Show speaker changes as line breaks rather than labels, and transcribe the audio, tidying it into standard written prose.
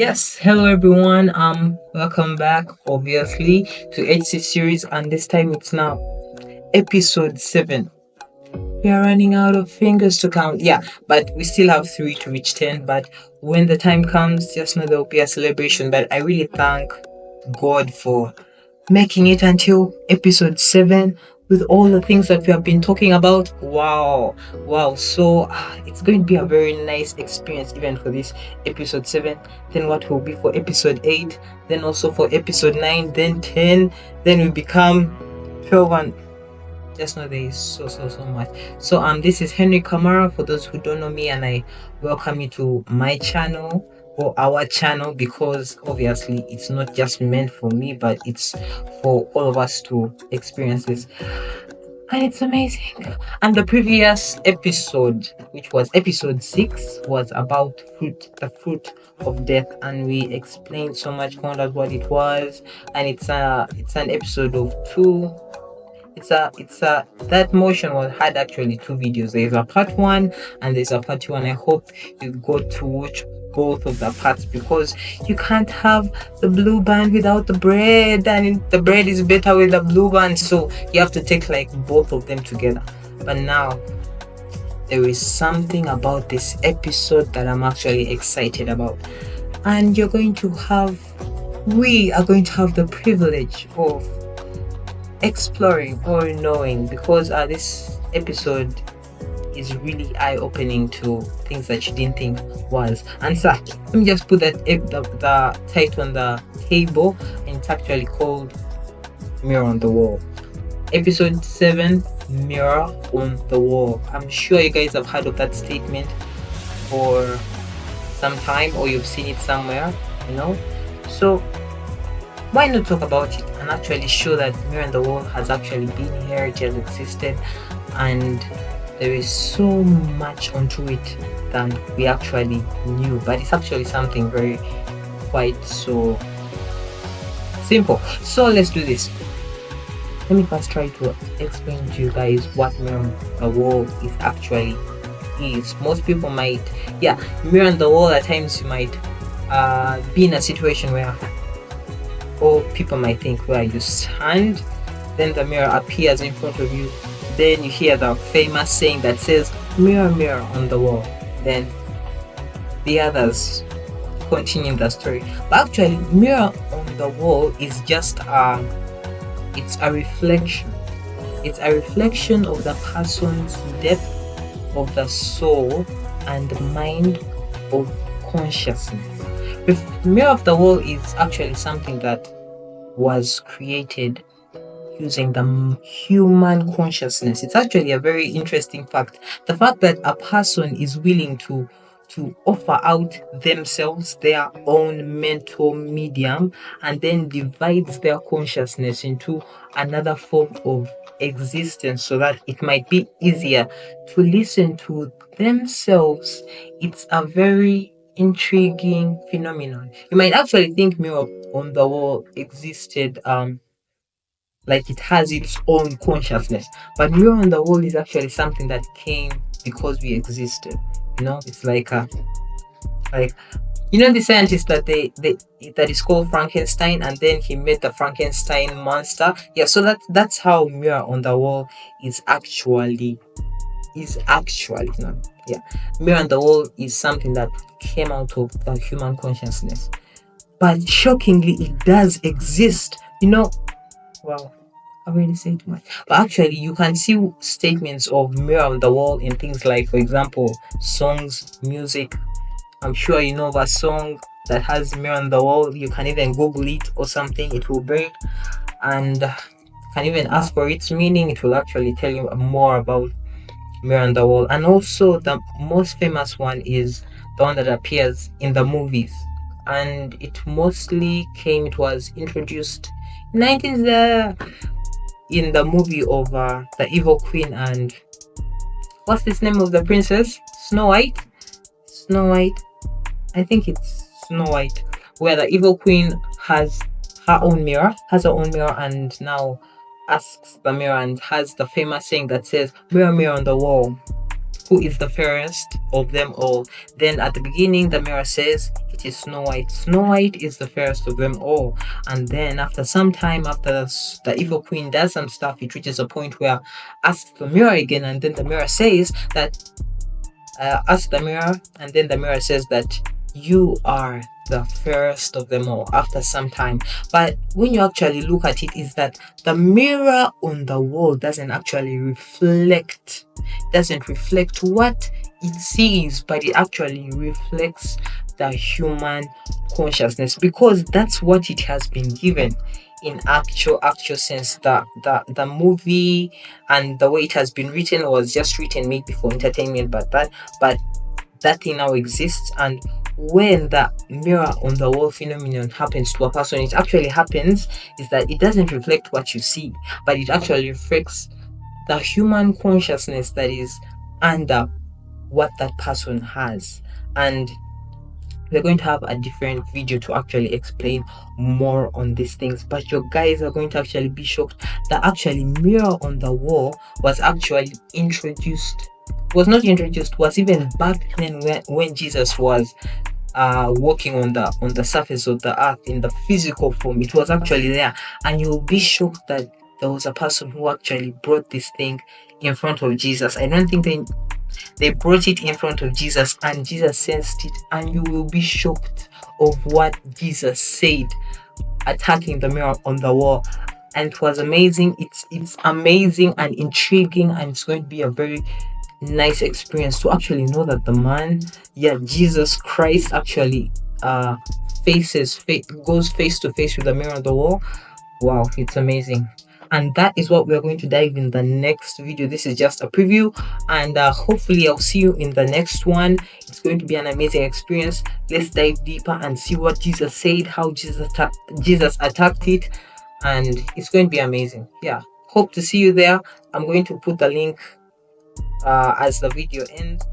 Yes, hello everyone. Welcome back, obviously, to HCseries, and this time it's now episode 7. We are running out of fingers to count. Yeah, but we still have 3 to reach 10. But when the time comes, just know there will be a celebration. But I really thank God for making it until episode 7 with all the things that we have been talking about. Wow. So it's going to be a very nice experience, even for this episode 7. Then, what will be for episode 8, then also for episode 9, then 10, then we become 12, and just know there is so much. So this is Henry Kamara for those who don't know me, and I welcome you to my channel or our channel, because obviously it's not just meant for me, but it's for all of us to experience this, and it's amazing. And the previous episode, which was episode 6, was about the fruit of death, and we explained so much, found out what it was. And it's an episode of 2. It's a that motion was had actually 2 videos. There's a part 1 and there's a part 2, and I hope you got to watch both of the parts, because you can't have the blue band without the bread, and the bread is better with the blue band, so you have to take like both of them together. But now there is something about this episode that I'm actually excited about, and we are going to have the privilege of exploring or knowing, because this episode is really eye-opening to things that you didn't think was. And so let me just put the title on the table, and it's actually called Mirror on the Wall. Episode 7, Mirror on the Wall. I'm sure you guys have heard of that statement for some time, or you've seen it somewhere, so why not talk about it and actually show that Mirror on the Wall has actually been here, it has existed, and there is so much onto it than we actually knew. But it's actually something very quite so simple. So let's do this. Let me first try to explain to you guys what Mirror on the Wall is. Most people might, Mirror on the Wall, at times you might be in a situation where, or people might think, where you stand, then the mirror appears in front of you, then you hear the famous saying that says, mirror, mirror on the wall. Then the others continue the story. But actually, mirror on the wall is just it's a reflection. It's a reflection of the person's depth of the soul and mind of consciousness. Mirror of the Wall is actually something that was created using the human consciousness. It's actually a very interesting fact. The fact that a person is willing to offer out themselves, their own mental medium, and then divides their consciousness into another form of existence so that it might be easier to listen to themselves. It's a very intriguing phenomenon. You might actually think Mirror on the Wall existed like it has its own consciousness, but Mirror on the Wall is actually something that came because we existed. It's like the scientist that that is called Frankenstein, and then he made the Frankenstein monster. So that's how Mirror on the Wall is actually no. Mirror on the Wall is something that came out of the human consciousness, but shockingly it does exist. Wow, I really say too much. But actually, you can see statements of Mirror on the Wall in things like, for example, songs, music. I'm sure you know of a song that has Mirror on the Wall. You can even Google it or something, it will bring, and can even ask for its meaning. It will actually tell you more about Mirror on the Wall. And also, the most famous one is the one that appears in the movies, and it was introduced in 19 in the movie of the Evil Queen and what's this name of the princess? Snow White. I think it's Snow White, where the Evil Queen has her own mirror, and now asks the mirror and has the famous saying that says, mirror, mirror on the wall, who is the fairest of them all. Then at the beginning, the mirror says it is Snow White. Snow White is the fairest of them all. And then after some time, after the evil queen does some stuff, it reaches a point where asks the mirror again, and then the mirror says that ask the mirror, and then the mirror says that you are the fairest of them all after some time. But when you actually look at it, is that the mirror on the wall doesn't actually doesn't reflect what it sees, but it actually reflects the human consciousness, because that's what it has been given in actual sense. The movie and the way it has been written was just written maybe for entertainment, but that thing now exists. And when the mirror on the wall phenomenon happens to a person, it actually happens is that it doesn't reflect what you see, but it actually reflects the human consciousness that is under what that person has. And we're going to have a different video to actually explain more on these things, but you guys are going to actually be shocked that actually mirror on the wall was actually was even back then when Jesus was walking on the surface of the earth in the physical form. It was actually there, and you'll be shocked that there was a person who actually brought this thing in front of Jesus. I don't think they brought it in front of Jesus, and Jesus sensed it, and you will be shocked of what Jesus said attacking the mirror on the wall. And it was amazing. It's amazing and intriguing, and it's going to be a very nice experience to actually know that the man, Jesus Christ, actually goes face to face with the mirror on the wall. Wow, it's amazing. And that is what we're going to dive in the next video. This is just a preview, and hopefully I'll see you in the next one. It's going to be an amazing experience. Let's dive deeper and see what Jesus said, how Jesus attacked it, and it's going to be amazing. Hope to see you there. I'm going to put the link as the video ends.